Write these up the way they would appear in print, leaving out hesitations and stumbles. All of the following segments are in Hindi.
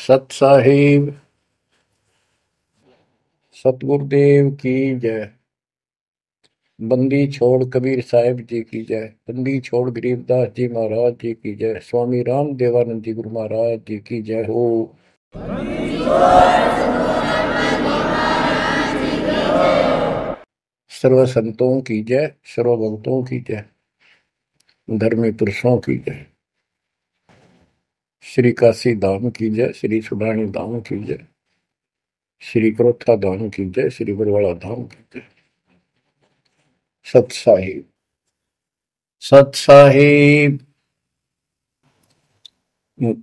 सत साहिब सतगुरुदेव की जय। बंदी छोड़ कबीर साहिब जी की जय। बंदी छोड़ गरीबदास जी महाराज जी की जय। स्वामी राम देवानंद जी गुरु महाराज जी की जय हो। सर्व संतों की जय, सर्व भक्तों की जय, धर्मी पुरुषों की जय। श्री काशी धाम की जय, श्री सुडानी धाम की जय, श्री क्रोथा धाम की जय, श्री बरवाड़ा धाम की जय। सत साहिब सत साहिब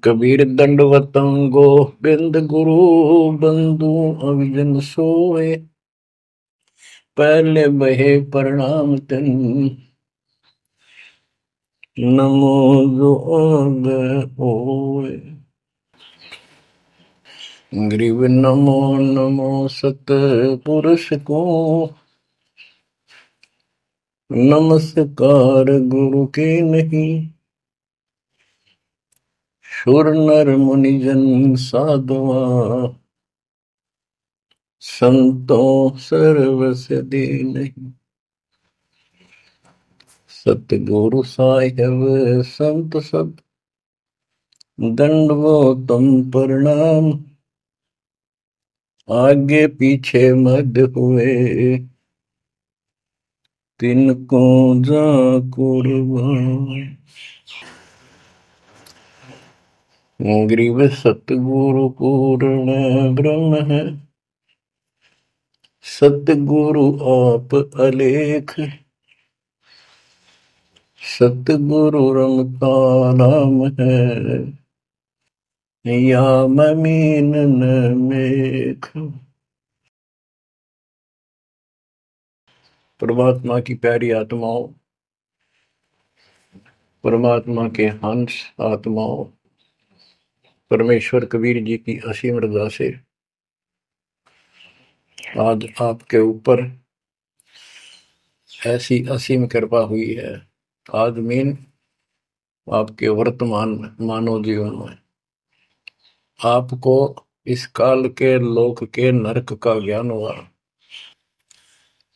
कबीर दंडवतम गोविंद गुरु बंधु अविजन सोए। पहले बहे प्रणाम तिन नमो जोग होए। ग्रीव नमो नमो सत पुरुष को नमस्कार गुरु के नहीं। सुर नर मुनिजन साधुआ संतों सर्वस दे नहीं। सतगुरु साहिब संत सब दंडवतम प्रणाम। आगे पीछे मद हुए तिनको जा कुर्बान। ग्रीव सतगुरु पूर्ण ब्रह्म है, सतगुरु आप अलेख। सतगुरु रमता नाम है, या ममीन न मेख। परमात्मा की प्यारी आत्माओं, परमात्मा के हंस आत्माओं, परमेश्वर कबीर जी की असीम रजा से आज आपके ऊपर ऐसी असीम कृपा हुई है। आज मीन आपके वर्तमान मानव जीवन में आपको इस काल के लोक के नरक का ज्ञान हुआ।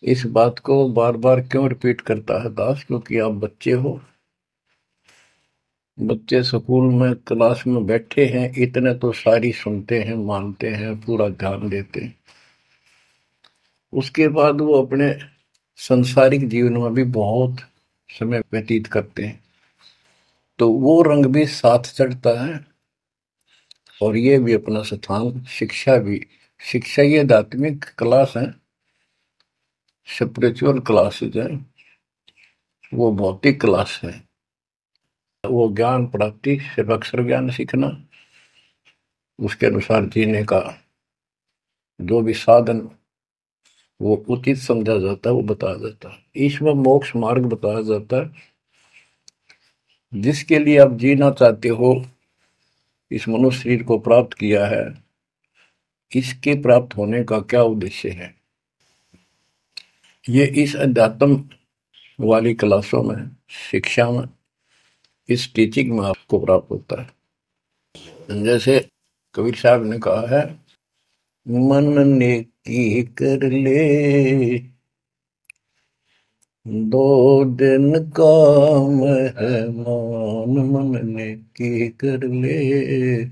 इस बात को बार बार क्यों रिपीट करता है दास? क्योंकि आप बच्चे हो। बच्चे स्कूल में क्लास में बैठे हैं, इतने तो सारी सुनते हैं, मानते हैं, पूरा ध्यान देते हैं। उसके बाद वो अपने संसारिक जीवन में भी बहुत समय व्यतीत करते हैं, तो वो रंग भी साथ चढ़ता है। और ये भी अपना स्थान, शिक्षा भी। शिक्षा ये आध्यात्मिक क्लास है, स्पिरिचुअल क्लासेज है, वो भौतिक क्लास है। वो ज्ञान प्राप्ति सिर्फ अक्षर ज्ञान सीखना, उसके अनुसार जीने का जो भी साधन वो उचित समझा जाता है वो बताया जाता है। इसमें मोक्ष मार्ग बताया जाता है, जिसके लिए आप जीना चाहते हो, इस मनुष्य शरीर को प्राप्त किया है, इसके प्राप्त होने का क्या उद्देश्य है। ये इस अध्यात्म वाली क्लासों में, शिक्षा में, इस टीचिंग में आपको प्राप्त होता है। जैसे कबीर साहब ने कहा है, मन नेकी कर ले दो दिन काम है मान। मन नेकी कर ले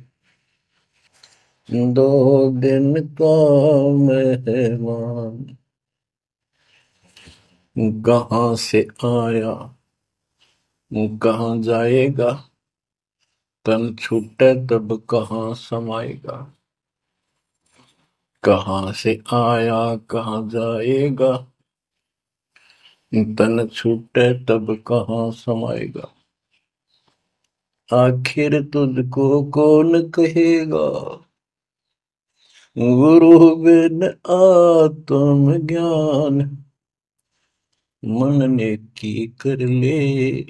दो दिन काम है मान। कहाँ से आया कहाँ जाएगा, तन छूटे तब कहाँ समाएगा। कहाँ से आया कहाँ जाएगा, तन छूटे तब कहाँ समाएगा। आखिर तुझको कौन कहेगा, गुरु बिन आत्म ज्ञान। मन नेकी कर ले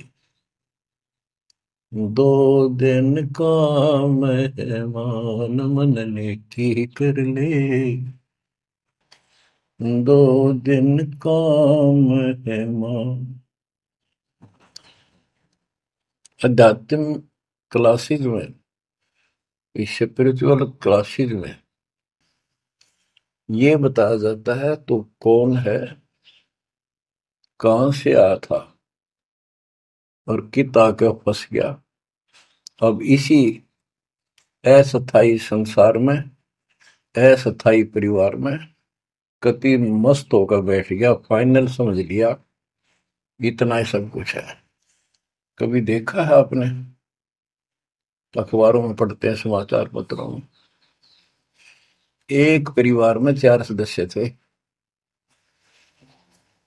दो दिन काम है मान। मन नेकी कर ले दो दिन काम है मान। अध्यात्म क्लासेज में इस स्पिरिचुअल क्लासेस में ये बताया जाता है तो कौन है, कहां से आया था और कित आके फंस गया। अब इसी अस्थाई संसार में, अस्थाई परिवार में कति मस्त होकर बैठ गया, फाइनल समझ लिया इतना ही सब कुछ है। कभी देखा है आपने, अखबारों में पढ़ते हैं, समाचार पत्रों में, एक परिवार में 4 सदस्य थे,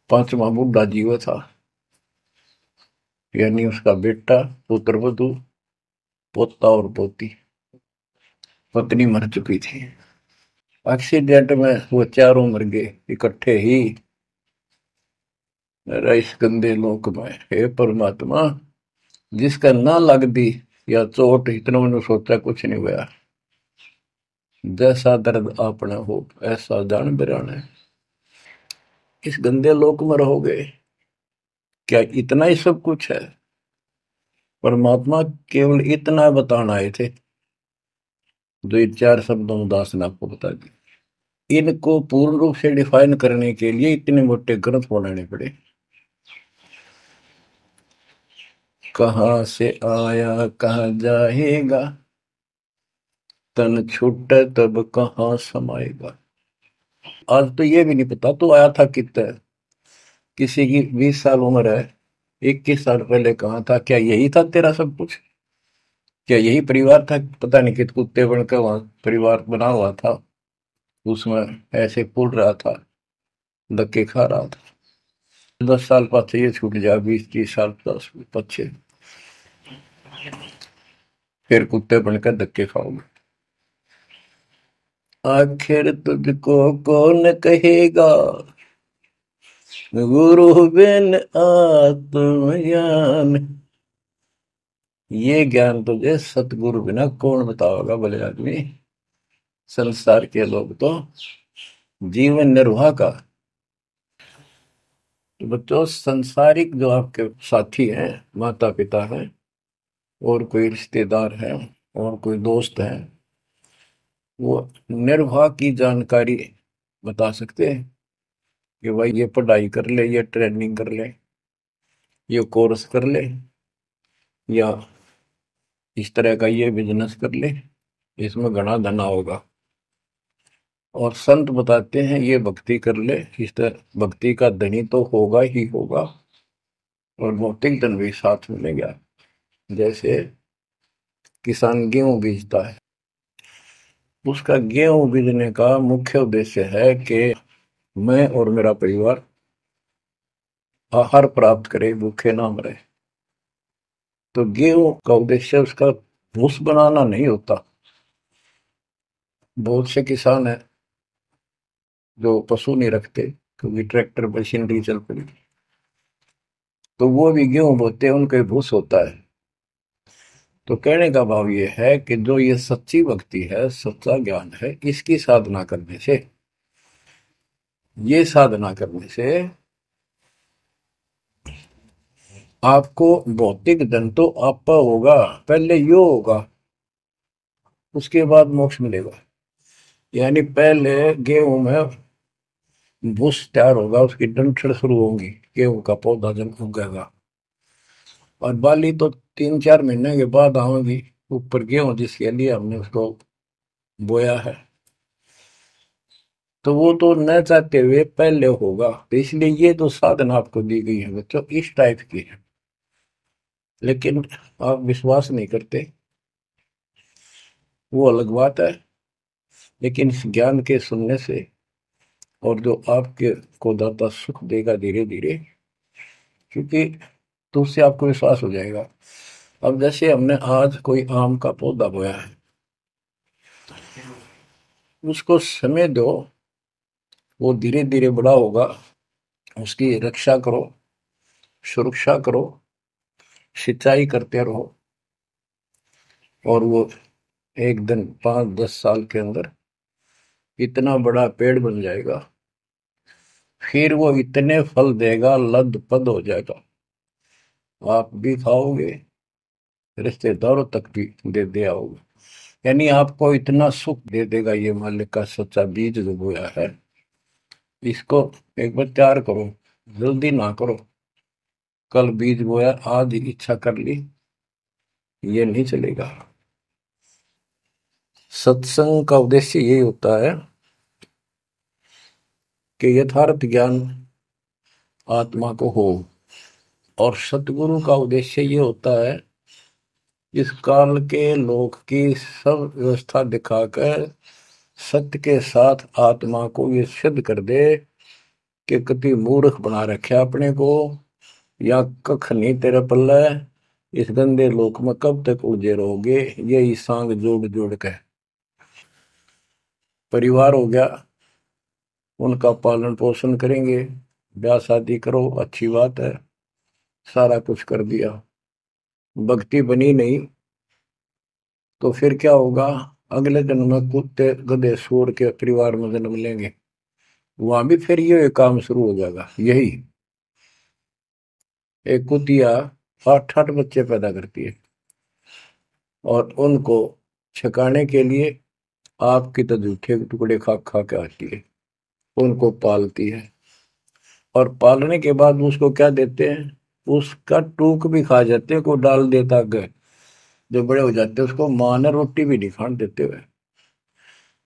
पांचवा बुढ़ा जीव था, यानी उसका बेटा, पुत्र वधू, पोता और पोती। पत्नी मर चुकी थी। एक्सीडेंट में वो चारों मर गए इकट्ठे ही। इस गंदे लोक में हे परमात्मा, जिसका ना लग दी या चोट, इतना मैंने सोचा कुछ नहीं हुआ। जैसा दर्द आपने हो ऐसा जान बिराने, इस गंदे लोक में रहोगे। क्या इतना ही सब कुछ है? परमात्मा केवल इतना बताना आए थे, जो ये 4 शब्दों में दास ने आपको बता दी। इनको पूर्ण रूप से डिफाइन करने के लिए इतने मोटे ग्रंथ बनाने पड़े। कहाँ से आया कहाँ जाएगा, तन छूट तब कहाँ समाएगा। आज तो ये भी नहीं पता तो आया था कितना। किसी की 20 साल उम्र है, 21 साल पहले कहाँ था? क्या यही था तेरा सब कुछ? क्या यही परिवार था? पता नहीं कित कुत्ते बनकर वहां परिवार बना हुआ था, उसमें ऐसे पुल रहा था, धक्के खा रहा था। 10 साल पाछे ये छूट जाए, 20 30 साल 10 पीछे, फिर कुत्ते बनकर धक्के खाओगे। आखिर तुझको कौन कहेगा, गुरु बिन आत्मज्ञान। ये ज्ञान तुझे सतगुरु बिना कौन बताओगा भले आदमी। संसार के लोग तो जीवन निर्वाह का, तो बच्चों संसारिक जो आपके साथी हैं, माता पिता हैं, और कोई रिश्तेदार हैं, और कोई दोस्त हैं, वो निर्वाह की जानकारी बता सकते हैं कि भाई ये पढ़ाई कर ले, ये ट्रेनिंग कर ले, ये कोर्स कर ले, या इस तरह का ये बिजनेस कर ले, इसमें घना धना होगा। और संत बताते हैं ये भक्ति कर ले, इस तरह भक्ति का धनी तो होगा ही होगा, और भौतिक धन भी साथ मिलेगा। जैसे किसान गेहूं बीजता है, उसका गेहूं बीजने का मुख्य उद्देश्य है कि मैं और मेरा परिवार आहार प्राप्त करे, भूखे ना मरे। तो गेहूं का उद्देश्य उसका भूस बनाना नहीं होता। बहुत से किसान है जो पशु नहीं रखते, क्योंकि ट्रैक्टर मशीनरी चल पड़ी, तो वो भी गेहूं बोते हैं, उनका भूस होता है। तो कहने का भाव ये है कि जो ये सच्ची भक्ति है, सच्चा ज्ञान है, इसकी साधना करने से, ये साधना करने से आपको भौतिक धन तो आपका होगा, पहले यो होगा, उसके बाद मोक्ष मिलेगा। यानी पहले गेहूं में भूस तैयार होगा, उसकी डंठल शुरू होगी, गेहूं का पौधा जब उगेगा, और बाली तो 3 4 महीने के बाद आएगी ऊपर, गेहूं जिसके लिए हमने उसको बोया है। तो वो तो न चाहते हुए पहले होगा। तो इसलिए ये जो साधना आपको दी गई है बच्चों, इस टाइप की है, लेकिन आप विश्वास नहीं करते, वो अलग बात है। लेकिन इस ज्ञान के सुनने से, और जो आपके को दाता सुख देगा धीरे धीरे, क्योंकि तो उससे आपको विश्वास हो जाएगा। अब जैसे हमने आज कोई आम का पौधा बोया है, उसको समय दो, वो धीरे धीरे बड़ा होगा, उसकी रक्षा करो, सुरक्षा करो, सिंचाई करते रहो, और वो एक दिन 5 10 साल के अंदर इतना बड़ा पेड़ बन जाएगा। फिर वो इतने फल देगा, लद पद हो जाएगा, आप भी खाओगे, रिश्तेदारों तक भी दे दे आओगे। यानी आपको इतना सुख दे देगा ये मालिक का सच्चा बीज जो बोया है, इसको एक बार तैयार करो, जल्दी ना करो। कल बीज बोया, आज इच्छा कर ली, ये नहीं चलेगा। सत्संग का उद्देश्य यही होता है कि यथार्थ ज्ञान आत्मा को हो, और सतगुरु का उद्देश्य ये होता है इस काल के लोक की सब व्यवस्था दिखाकर सत्य के साथ आत्मा को ये सिद्ध कर दे कि कति मूर्ख बना रखे अपने को, या कख नहीं तेरे पल्ले, इस गंदे लोक में कब तक उलझे रहोगे। यही सांग जोड़ जोड़ के परिवार हो गया, उनका पालन पोषण करेंगे, ब्याह शादी करो, अच्छी बात है, सारा कुछ कर दिया, भक्ति बनी नहीं तो फिर क्या होगा। अगले जन्म में कुत्ते गधे सूर के परिवार में जन्म लेंगे, वहां भी फिर ये काम शुरू हो जाएगा। यही एक कुतिया 8-8 बच्चे पैदा करती है, और उनको छकाने के लिए आपकी तो जूठे टुकड़े खा खा के आती है, उनको पालती है, और पालने के बाद उसको क्या देते हैं, उसका टूक भी खा जाते हैं, को डाल देता है। जो बड़े हो जाते हैं उसको मां ने रोटी भी नहीं खाने देते हुए।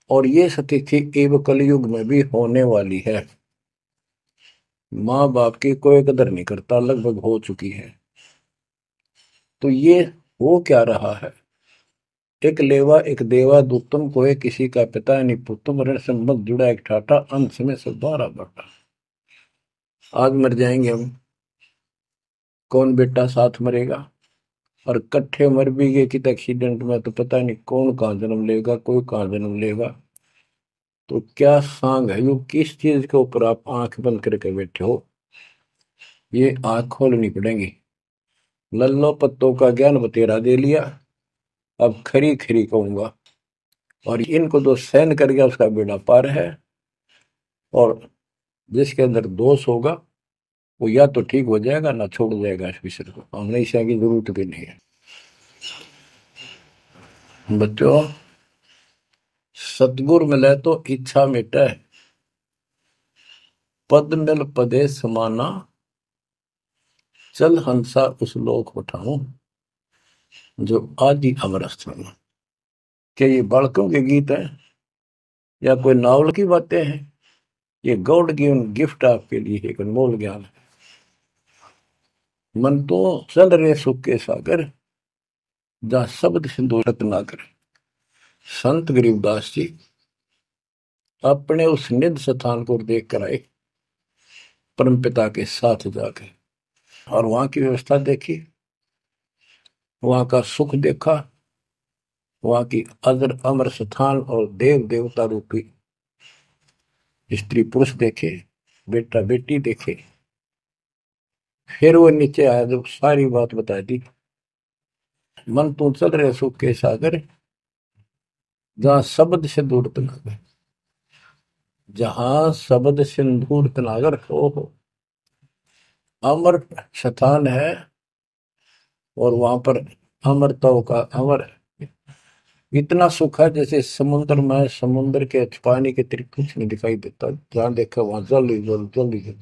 और ये स्थिति एवं कलयुग में भी होने वाली है। माँ बाप की कोई कदर नहीं करता, लगभग हो चुकी है। तो ये हो क्या रहा है, एक लेवा एक देवा दुत्तम कोई किसी का पिता नहीं पुत्तम, ऋण संबंध जुड़ा एक ठाटा, अंत में सब बारा बाटा। आज मर जाएंगे हम, कौन बेटा साथ मरेगा, और कट्ठे मर भी गए कित एक्सीडेंट में तो पता नहीं कौन कहाँ जन्म लेगा, कोई कहाँ जन्म लेगा। तो क्या सांग है, यो किस चीज के ऊपर आप आंख बंद करके बैठे हो, ये आंख खोलनी पड़ेगी। लल्लो पत्तों का ज्ञान बतेरा दे लिया, अब खरी खरी कहूंगा, और इनको जो सहन कर गया उसका बेड़ा पार है। और जिसके अंदर दोष होगा वो या तो ठीक हो जाएगा ना छोड़ जाएगा इस विषय को, हमने इसे की जरूरत भी नहीं है। बच्चों, सतगुर मिले तो इच्छा मिटे, पद मिल पदे समाना, चल हंसा उस लोक उठाऊं जो आदि अमर स्थान। क्या ये बालकों के गीत है या कोई नावल की बातें हैं? ये गॉड गिवन गिफ्ट आपके लिए एक अनमोल ज्ञान है। मन तो चल रहे सुख के सागर, जहां शब्द सिंधु रत्नाकर। संत गरीबदास जी अपने उस निध स्थान को देख कर आए, परमपिता के साथ जाकर, और वहां की व्यवस्था देखी, वहां का सुख देखा, वहां की अजर अमर स्थान और देव देवता रूपी स्त्री पुरुष देखे, बेटा बेटी देखे। फिर वो नीचे आया, जब सारी बात बता दी, मन तू चल रहे सुख के सागर, जहां शब्द से दूर तनागर, जहां शब्द सिंदूर तनागर हो, अमर स्थान है, और वहां पर अमरताओं का अमर इतना सुख है जैसे समुद्र में, समुद्र के पानी के अतिरिक्त कुछ नहीं दिखाई देता, जहां देखा वहां जल ही जल, जल ही जल।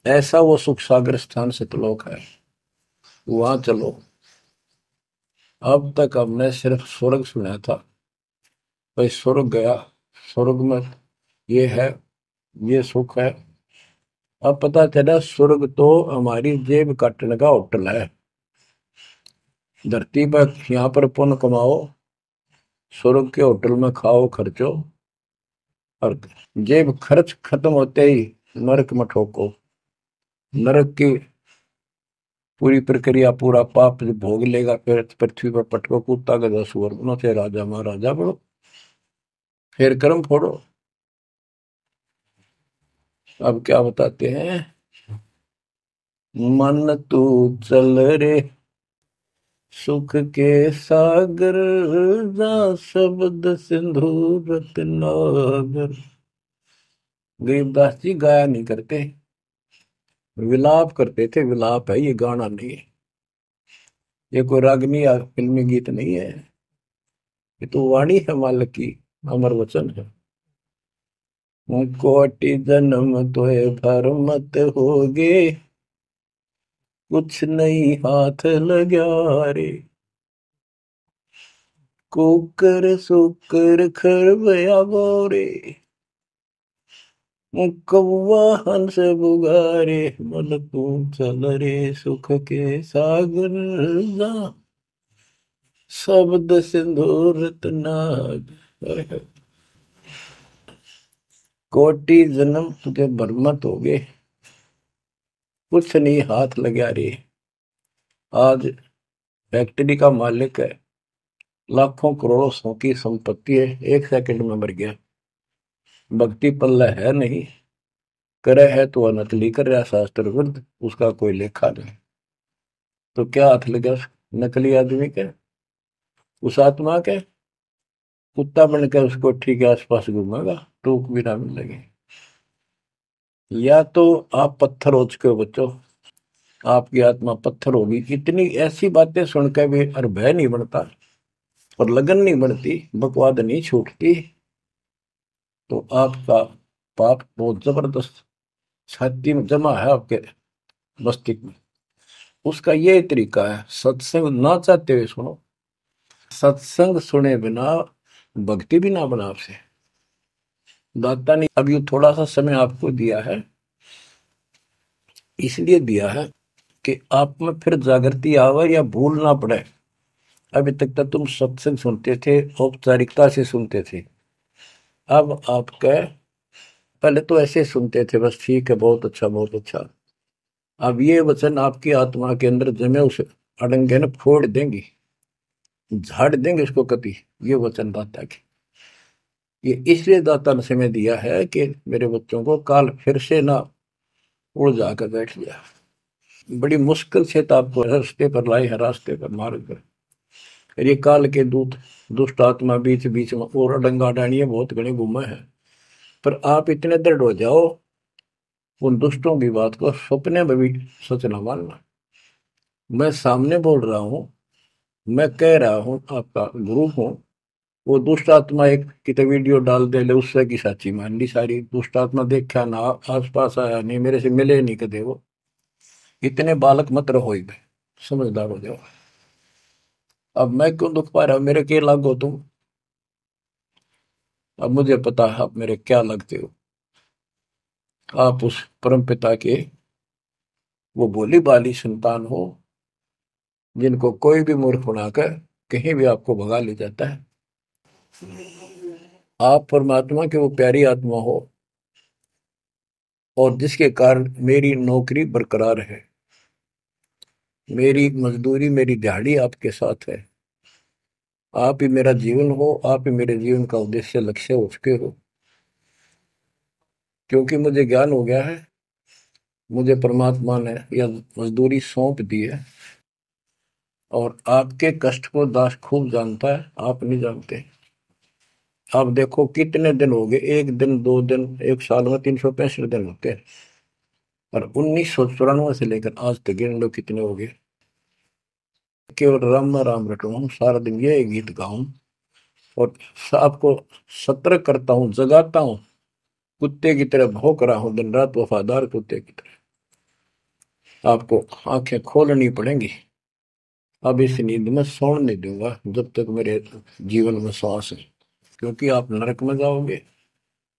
ऐसा वो सुख सागर स्थान सतलोक है, वहां चलो। अब तक हमने सिर्फ स्वर्ग सुना था, भाई स्वर्ग गया, स्वर्ग में ये है, ये सुख है। अब पता चला स्वर्ग तो हमारी जेब काटने का होटल है। धरती पर यहाँ पर पुण्य कमाओ, स्वर्ग के होटल में खाओ खर्चो, और जेब खर्च खत्म होते ही नरक में ठोको। नरक की पूरी प्रक्रिया, पूरा पाप जो भोग लेगा, फिर पृथ्वी पर पटको, कुत्ता गधा सुअर बनो, से राजा महाराजा बनो, फिर कर्म फोड़ो। अब क्या बताते हैं, मन तू चल रे सुख के सागर, जा शब्द सिंधु रत्नागर। गरीबदास जी गाया नहीं करते, विलाप करते थे। विलाप है, ये गाना नहीं है, ये कोई रागनी या फिल्मी गीत नहीं है। ये तो वाणी है मालिक की, अमर वचन है। कोटि जन्म तोय भर मत होगे, कुछ नहीं हाथ लगा रे। कुकर सुकर खरबया बोरे, कौवा हंस बुगारे, मन तू चल रे सुख के सागर जा, शब्द सिंदूर नाग। कोटि जन्म तुझे बरमत हो गए, कुछ नहीं हाथ लगा रे। आज फैक्ट्री का मालिक है, लाखों करोड़ों सौ की संपत्ति है, एक सेकंड में मर गया। भक्ति पल्ला है नहीं, करे है तो नकली कर रहा शास्त्र विरुद्ध, उसका कोई लेखा नहीं। तो क्या हाथ लगा उस नकली आदमी के, उस आत्मा के? कुत्ता बन के उसको ठीक है आसपास घूमेगा, टूक भी ना मिलेगी। या तो आप पत्थर हो चुके हो बच्चों, आपकी आत्मा पत्थर होगी। इतनी ऐसी बातें सुनकर भी और भय नहीं बनता और लगन नहीं बढ़ती, बकवाद नहीं छूटती, तो आपका पाप बहुत जबरदस्त छाती में जमा है आपके मस्तिष्क में। उसका ये तरीका है, सत्संग ना चाहते हुए सुनो। सत्संग सुने बिना भक्ति भी ना बना आपसे। दाता ने अब ये थोड़ा सा समय आपको दिया है, इसलिए दिया है कि आप में फिर जागृति आवे या भूल ना पड़े। अभी तक तो तुम सत्संग सुनते थे, औपचारिकता से सुनते थे। अब आपका, पहले तो ऐसे सुनते थे बस, ठीक है बहुत अच्छा बहुत अच्छा। अब ये वचन आपकी आत्मा के अंदर जमे, उस अड़ंगे ने फोड़ देंगी, झाड़ देंगे उसको कति। ये वचन दाता की, ये इसलिए दाता ने समय दिया है कि मेरे बच्चों को काल फिर से ना उड़ जाकर बैठ गया। बड़ी मुश्किल से तो आपको रास्ते पर लाए हैं, रास्ते पर मार्ग पर। और ये काल के दूत दुष्ट आत्मा बीच बीच में और अडंगा डाणिए बहुत घने घूमे हैं। पर आप इतने दृढ़ हो जाओ, उन दुष्टों की बात को सपने में भी सच न मानना। मैं सामने बोल रहा हूं, मैं कह रहा हूं, आपका गुरु हूं। वो दुष्ट आत्मा एक कितने वीडियो डाल दे ले, उससे की साची मान ली सारी। दुष्ट आत्मा देखा ना, आस पास आया नहीं, मेरे से मिले नहीं कदे वो। इतने बालक मत रहो, ही समझदार हो जाओ। अब मैं क्यों दुख पा रहा हूं, मेरे के लागो तुम। अब मुझे पता है आप मेरे क्या लगते हो। आप उस परम पिता के वो भोली भाली संतान हो, जिनको कोई भी मूर्ख बनाकर कहीं भी आपको भगा ले जाता है। आप परमात्मा के वो प्यारी आत्मा हो, और जिसके कारण मेरी नौकरी बरकरार है, मेरी मजदूरी मेरी दिहाड़ी आपके साथ है। आप ही मेरा जीवन हो, आप ही मेरे जीवन का उद्देश्य लक्ष्य हो चुके हो। क्योंकि मुझे ज्ञान हो गया है, मुझे परमात्मा ने यह मजदूरी सौंप दी है। और आपके कष्ट को दास खूब जानता है, आप नहीं जानते। आप देखो कितने दिन हो गए, एक दिन दो दिन, एक साल में 365 दिन होते हैं। और 1994 से लेकर आज तक गिन लो कितने हो गए। केवल राम राम रटूं, सारा दिन ये गीत गाऊं और आपको सतर्क करता हूं, जगाता हूं। कुत्ते की तरह भौंक रहा हूं दिन रात, वफादार कुत्ते की तरह। आपको आंखें खोलनी पड़ेंगी। अब इस नींद में सोने नहीं दूंगा जब तक मेरे जीवन में सांस है। क्योंकि आप नरक में जाओगे,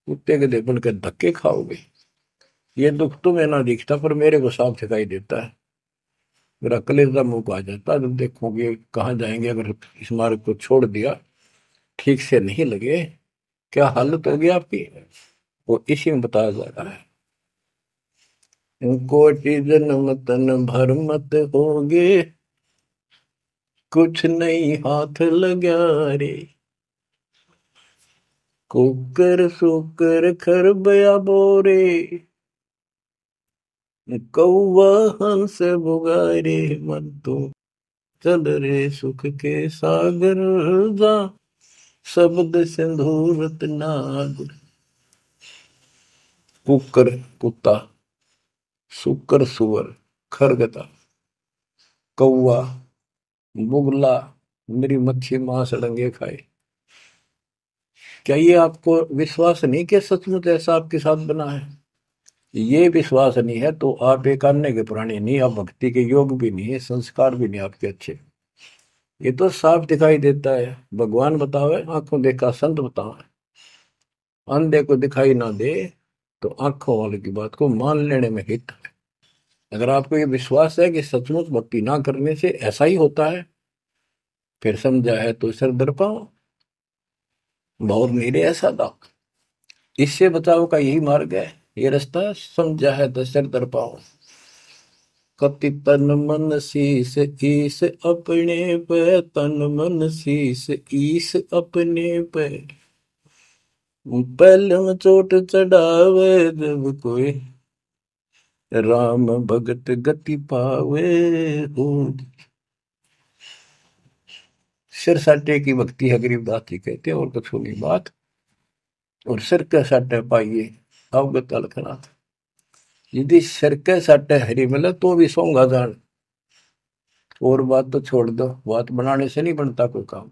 कुत्ते के बन के धक्के खाओगे। ये दुख तुम्हें ना दिखता, पर मेरे को साफ दिखाई देता है। मेरा कलेजा मुंह को आ जाता है जब देखोगे कहाँ जाएंगे। अगर इस मार्ग को छोड़ दिया, ठीक से नहीं लगे, क्या हालत होगी आपकी, वो इसी में बताया जा रहा है। कोटि जन्म तन भर मत होगे, कुछ नहीं हाथ लगा रे। कुकर सुकर खरबया बोरे, कौवा हंस बुगारे, मन तो चल रे सुख के सागर जा, शब्द सिंधूरत नाग। कुकर कुत्ता, सुकर सुअर, खरगता, कौवा, बुगला, मेरी मच्छी मांस अड़ंगे खाए। क्या ये आपको विश्वास नहीं कि सचमुच ऐसा आपके साथ बना है? ये विश्वास नहीं है तो आप एक अन्य के प्राणी नहीं, आप भक्ति के योग भी नहीं है, संस्कार भी नहीं आपके अच्छे। ये तो साफ दिखाई देता है। भगवान बतावे आंखों देखा संत बतावे, अंधे को दिखाई ना दे तो आंखों वाले की बात को मान लेने में हित है। अगर आपको ये विश्वास है कि सचमुच भक्ति ना करने से ऐसा ही होता है, फिर समझा है तो सिर दर पाओ, बहुत मेरे ऐसा था। इससे बचाव का यही मार्ग है, ये रास्ता समझा है तो सिर दर पाओ। कति तन मन शीस ईस अपने पे, तन मन शीस ईस अपने पे, पहले में चोट चढ़ावे जब कोई, राम भगत गति पावे हो। सिर साटे की भक्ति है, गरीबदास जी कहते हैं, और कुछ नहीं बात। और सिर के साटे पाइए अवगत अलखनाथ। यदि सिर के साटे हरी मिले तो भी सोंगा जान, और बात तो छोड़ दो, बात बनाने से नहीं बनता कोई काम।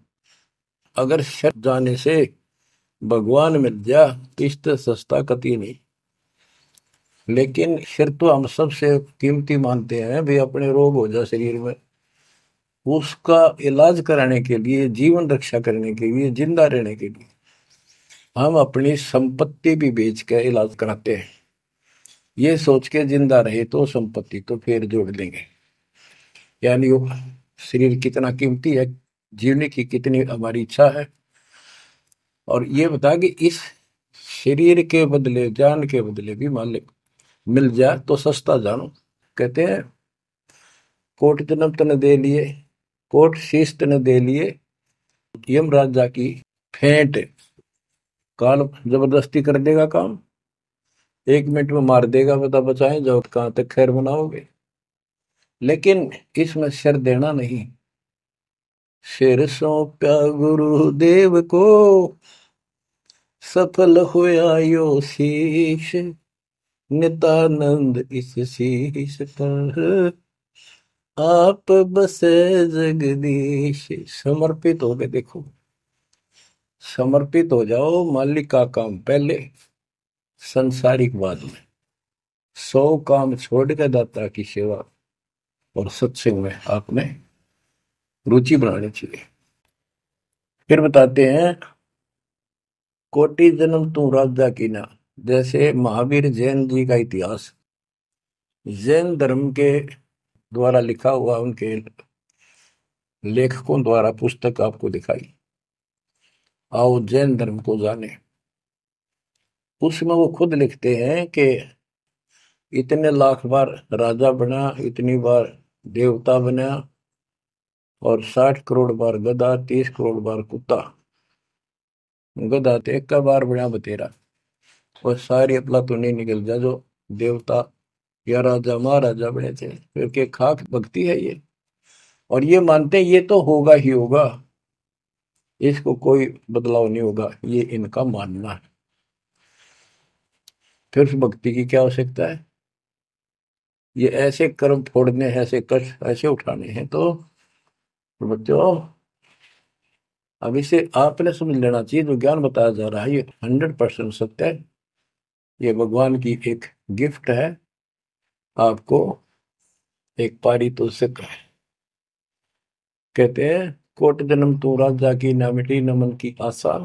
अगर सिर जाने से भगवान मिल जा तो इससे सस्ता कति नहीं। लेकिन सिर तो हम सबसे कीमती मानते हैं भाई, अपने रोग हो जाए शरीर में, उसका इलाज कराने के लिए, जीवन रक्षा करने के लिए, जिंदा रहने के लिए हम अपनी संपत्ति भी बेच के इलाज कराते हैं। ये सोच के जिंदा रहे तो संपत्ति तो फिर जोड़ देंगे। यानी वो शरीर कितना कीमती है, जीने की कितनी हमारी इच्छा है। और ये बता कि इस शरीर के बदले, जान के बदले भी मालिक मिल जाए तो सस्ता जानो। कहते हैं कोट जन्म तन दे लिए, कोट शीश तन दे लिए, यम राजा की फेंट, काल जबरदस्ती कर देगा काम, 1 मिनट में मार देगा, बता बचाएं जाओ कहां तक खैर बनाओगे। लेकिन इसमें सिर देना नहीं, सिर सौंप्या गुरुदेव को, सफल होया यो शीश, नितानंद इस शीश पर आप बसे जगदीश। समर्पित हो गए, देखो समर्पित हो जाओ, मालिक का काम पहले, संसारिक बाद में। 100 काम छोड़ के दाता की सेवा और सत्संग में आपने रुचि बनानी चाहिए। फिर बताते हैं कोटि जन्म तू राजा की ना। जैसे महावीर जैन जी का इतिहास जैन धर्म के द्वारा लिखा हुआ, उनके लेखकों द्वारा पुस्तक आपको दिखाई, आओ जैन धर्म को जाने। उसमें वो खुद लिखते हैं कि इतने लाख बार राजा बना, इतनी बार देवता बना, और 60 करोड़ बार गधा, 30 करोड़ बार कुत्ता। गधा तो एक का बार बना बतेरा, और सारी अपला तो नहीं निकल जा जो देवता या राजा महाराजा बने थे। फिर के खाक भक्ति है ये, और ये मानते ये तो होगा ही होगा, इसको कोई बदलाव नहीं होगा, ये इनका मानना है। फिर उस भक्ति की क्या आवश्यकता है? ये ऐसे कर्म फोड़ने हैं, ऐसे कष्ट ऐसे उठाने हैं, तो बच्चों अब इसे आपने समझ लेना चाहिए। जो ज्ञान बताया जा रहा है ये 100% सत्य है। ये भगवान की एक गिफ्ट है आपको, एक पारितोषिक है। कहते हैं कोट जन्म तू राजा की, ना मिटी न मन की आशा,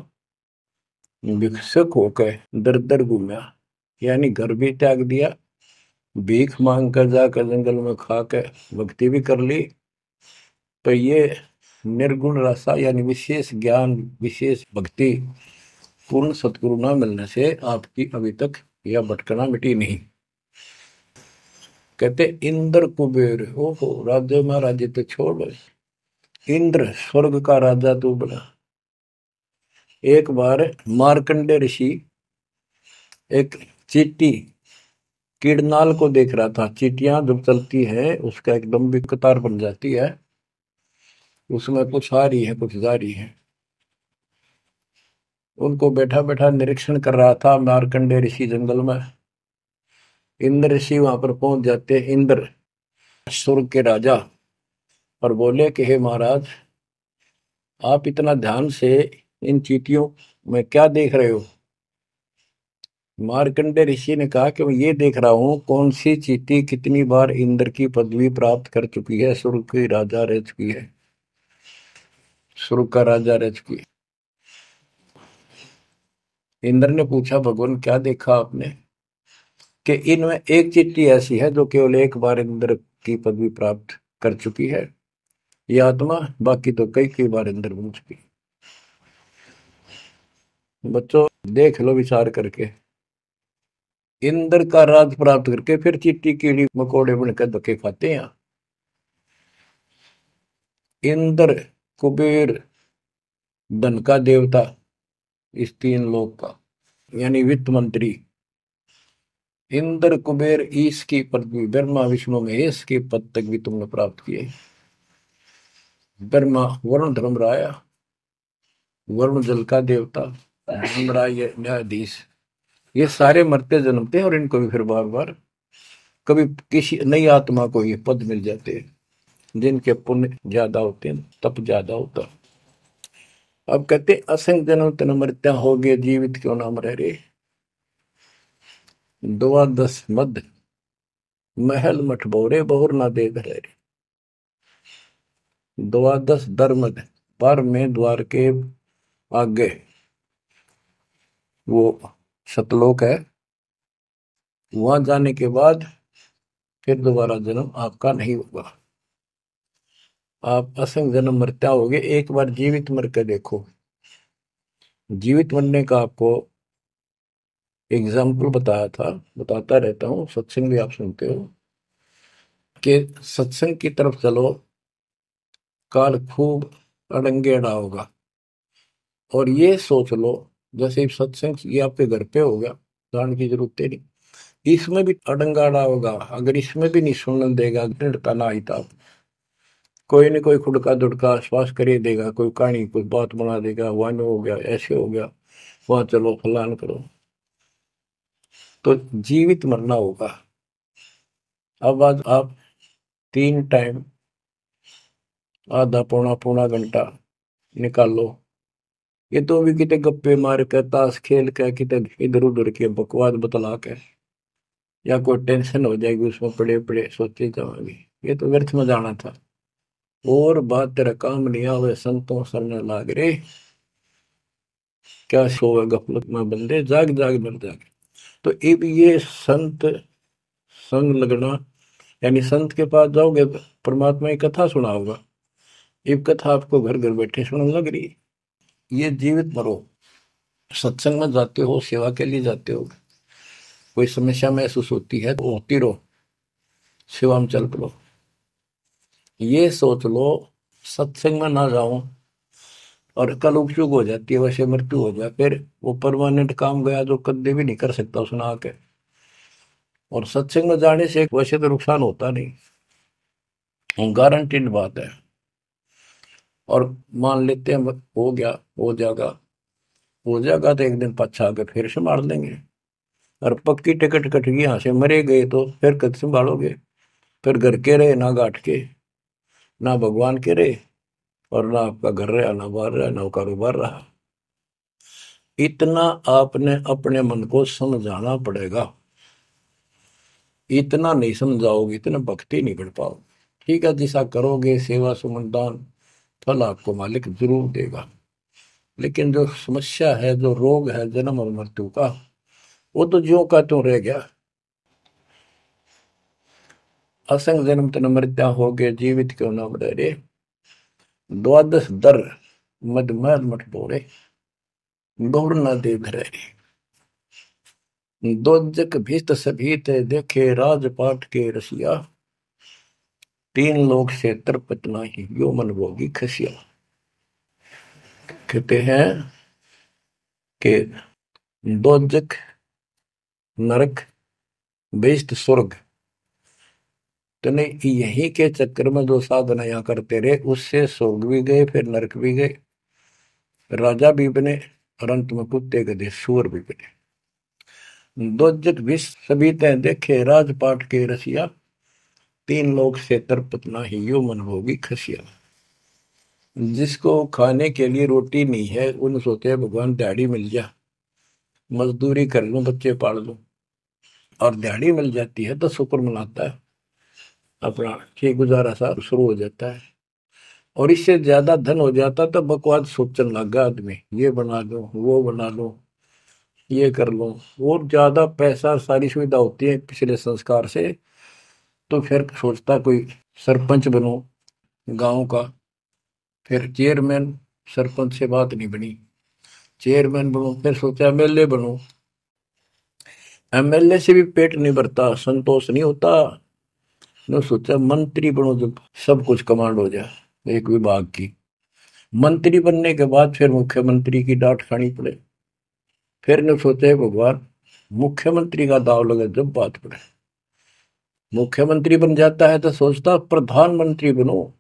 भिक्षुक होकर दर दर घूमया। यानी घर भी त्याग दिया, भीख मांग कर जाकर जंगल में खा कर भक्ति भी कर ली। तो ये निर्गुण रसा यानी विशेष ज्ञान, विशेष भक्ति, पूर्ण सतगुरु न मिलने से आपकी अभी तक यह भटकना मिटी नहीं। कहते इंद्र कुबेर, ओहो राज्य महाराजे तो छोड़, इंद्र स्वर्ग का राजा तू बना। एक बार मार्कंडे ऋषि एक चींटी कीड़नाल को देख रहा था। चींटियां जब चलती है उसका एक लंबी कतार बन जाती है, उसमें कुछ आ रही है कुछ जा रही है। उनको बैठा बैठा निरीक्षण कर रहा था मार्कंडे ऋषि जंगल में। इंद्र ऋषि वहां पर पहुंच जाते, इंद्र स्वर्ग के राजा, और बोले कि हे महाराज, आप इतना ध्यान से इन चींटियों में क्या देख रहे हो? मार्कंडे ऋषि ने कहा कि मैं ये देख रहा हूं कौन सी चींटी कितनी बार इंद्र की पदवी प्राप्त कर चुकी है, स्वर्ग की राजा रह चुकी है, स्वर्ग का राजा रह चुकी है। इंद्र ने पूछा, भगवान क्या देखा आपने? कि इनमें एक चींटी ऐसी है जो केवल एक बार इंद्र की पदवी प्राप्त कर चुकी है, ये आत्मा, बाकी तो कई कई बार इंद्र बन चुकी है। बच्चों देख लो विचार करके, इंद्र का राज प्राप्त करके फिर चींटी कीड़ी मकोड़े बनकर धक्के खाते हैं। इंद्र, कुबेर, धन का देवता, इस तीन लोक का, यानी वित्त मंत्री, इंद्र कुबेर ईश की पदवी, ब्रह्मा विष्णु महेश के पद तक भी तुमने प्राप्त किए। ब्रह्मा वरुण धर्मराया, वरुण जल का देवता, धर्मराय न्यायाधीश, ये सारे मरते जन्मते हैं और इनको भी फिर बार बार कभी किसी नई आत्मा को ये पद मिल जाते हैं जिनके पुण्य ज्यादा होते हैं, तप ज्यादा होता। अब कहते असंग जन्म तन मृत्या हो गए, जीवित क्यों नाम रह रे। द्वादश मद महल मठ बोरे, बहुर ना दे रे। द्वादश धर्मद, पर में द्वार के आगे वो सतलोक है, वहां जाने के बाद फिर दोबारा जन्म आपका नहीं होगा। आप असंग जन्म मरता होगे, एक बार जीवित मर के देखो। जीवित मरने का आपको एग्जाम्पल बताया था, बताता रहता हूँ, सत्संग भी आप सुनते हो, कि सत्संग की तरफ चलो, काल खूब अड़ंगेड़ा होगा। और ये सोच लो जैसे सत्संग ये आपके घर पे हो गया, जान की जरूरत नहीं, इसमें भी अड़ंगाड़ा होगा। अगर इसमें भी नहीं सुनने देगा, दृढ़ता ना आई था, कोई न कोई खुड़का दुड़का आश्वास कर ही देगा, कोई कहानी कोई बात बना देगा, वन हो गया, ऐसे हो गया, वहां चलो फलान करो, तो जीवित मरना होगा। अब आज आप 3 टाइम आधा पौना पौना घंटा निकालो, ये तो भी कितने गप्पे मार के, ताश खेल के, कितने इधर उधर के बकवास बतला के, या कोई टेंशन हो जाएगी उसमें पड़े पड़े सोचे जाओगे, ये तो व्यर्थ में जाना था। और बात तेरा काम नहीं आवे, संतों सरने लाग रे, क्या सोवे गफलत में बंदे, जाग जाग मर जाग। तो अब ये संत संग लगना, यानी संत के पास जाओगे परमात्मा की कथा सुना होगा, ये कथा आपको घर घर बैठे सुनने लग रही। ये जीवित मरो, सत्संग में जाते हो, सेवा के लिए जाते हो, कोई समस्या महसूस होती है तो होती रहो, सेवा में चल पड़ो। ये सोच लो सत्संग में ना जाऊं और कल उपचुक हो जाती है, वैसे मृत्यु हो जाए, फिर वो परमानेंट काम गया जो कभी भी नहीं कर सकता सुना के। और सत्संग में जाने से वैसे तो नुकसान होता नहीं, गारंटीड बात है। और मान लेते हैं हो गया, हो जाएगा तो एक दिन पछा आके फिर संभाल लेंगे। और पक्की टिकट कट गई, यहाँ से मरे गए तो फिर कद संभालोगे? फिर घर के रहे ना घाट के, ना भगवान के रहे, और ना आपका घर रहा, ना बाहर रहा, ना कारोबार रहा। इतना आपने अपने मन को समझाना पड़ेगा, इतना नहीं समझाओगे इतना भक्ति नहीं कर पाओगे। ठीक है, जैसा करोगे सेवा सुमन दान, फल आपको मालिक जरूर देगा। लेकिन जो समस्या है, जो रोग है जन्म और मृत्यु का, वो तो ज्यों का त्यों रह गया। असंग जन्म तन मृत्या हो गए, जीवित क्यों नाम रह रे। द्वादश दर मद महल मठ बोरे, बहुर न दे रे। दोजक भीत सभीत देखे, राजपाट के रसिया, तीन लोग से तरपत नाही, यो मन भोगी खसिया। कहते हैं कि दोजक नरक बेस्ट स्वर्ग, तो नहीं यही के चक्कर में जो साधना यहाँ करते रहे, उससे स्वर्ग भी गए, फिर नरक भी गए, राजा भी बने, और अंत में कुत्ते गधे सूअर भी बने। दोजक विष सभी तय देखे, राजपाट के रसिया, तीन लोग से तरपत नाही, यो मन भोगी खसिया। जिसको खाने के लिए रोटी नहीं है उन सोचे भगवान दिहाड़ी मिल जा, मजदूरी कर लूं, बच्चे पाल लूं, और दिहाड़ी मिल जाती है तो शुक्र मनाता है, अपना ठीक गुजारा सा शुरू हो जाता है। और इससे ज्यादा धन हो जाता तो बकवास सोचने लगा आदमी, ये बना लो, वो बना लो, ये कर लो। और ज्यादा पैसा सारी सुविधा होती है पिछले संस्कार से, तो फिर सोचता कोई सरपंच बनो गांव का, फिर चेयरमैन, सरपंच से बात नहीं बनी, चेयरमैन बनो, फिर सोचा एमएलए बनो, एमएलए से भी पेट नहीं भरता, संतोष नहीं होता, ने सोचा मंत्री बनो, जब सब कुछ कमांड हो जाए एक विभाग की। मंत्री बनने के बाद फिर मुख्यमंत्री की डांट खानी पड़े, फिर ने सोचा भगवान मुख्यमंत्री का दाव लगे जब बात पड़े। मुख्यमंत्री बन जाता है तो सोचता प्रधानमंत्री बनो,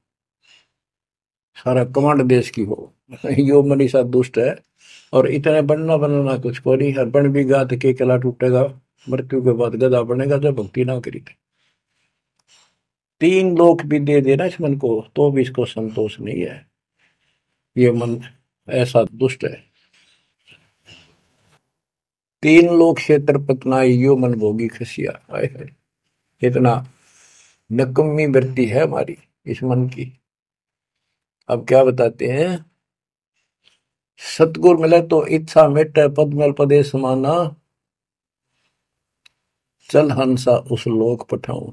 सारा कमांड देश की हो। यो मनीषा दुष्ट है, और इतने बनना बनना कुछ को नहीं, हर बन भी गा तो के किला टूटेगा, मृत्यु के बाद गधा बनेगा जब भक्ति ना करी थी। तीन लोक भी दे देना इस मन को तो भी इसको संतोष नहीं है, ये मन ऐसा दुष्ट है। तीन लोक क्षेत्र पतनाई यो मन भोगी खसिया, हाय हाय, इतना नकम्मी वृत्ति है हमारी इस मन की। अब क्या बताते हैं, सतगुर मिले तो इच्छा मिटे, पद्मल पदे समाना, चल हंसा उस लोक पठाऊं,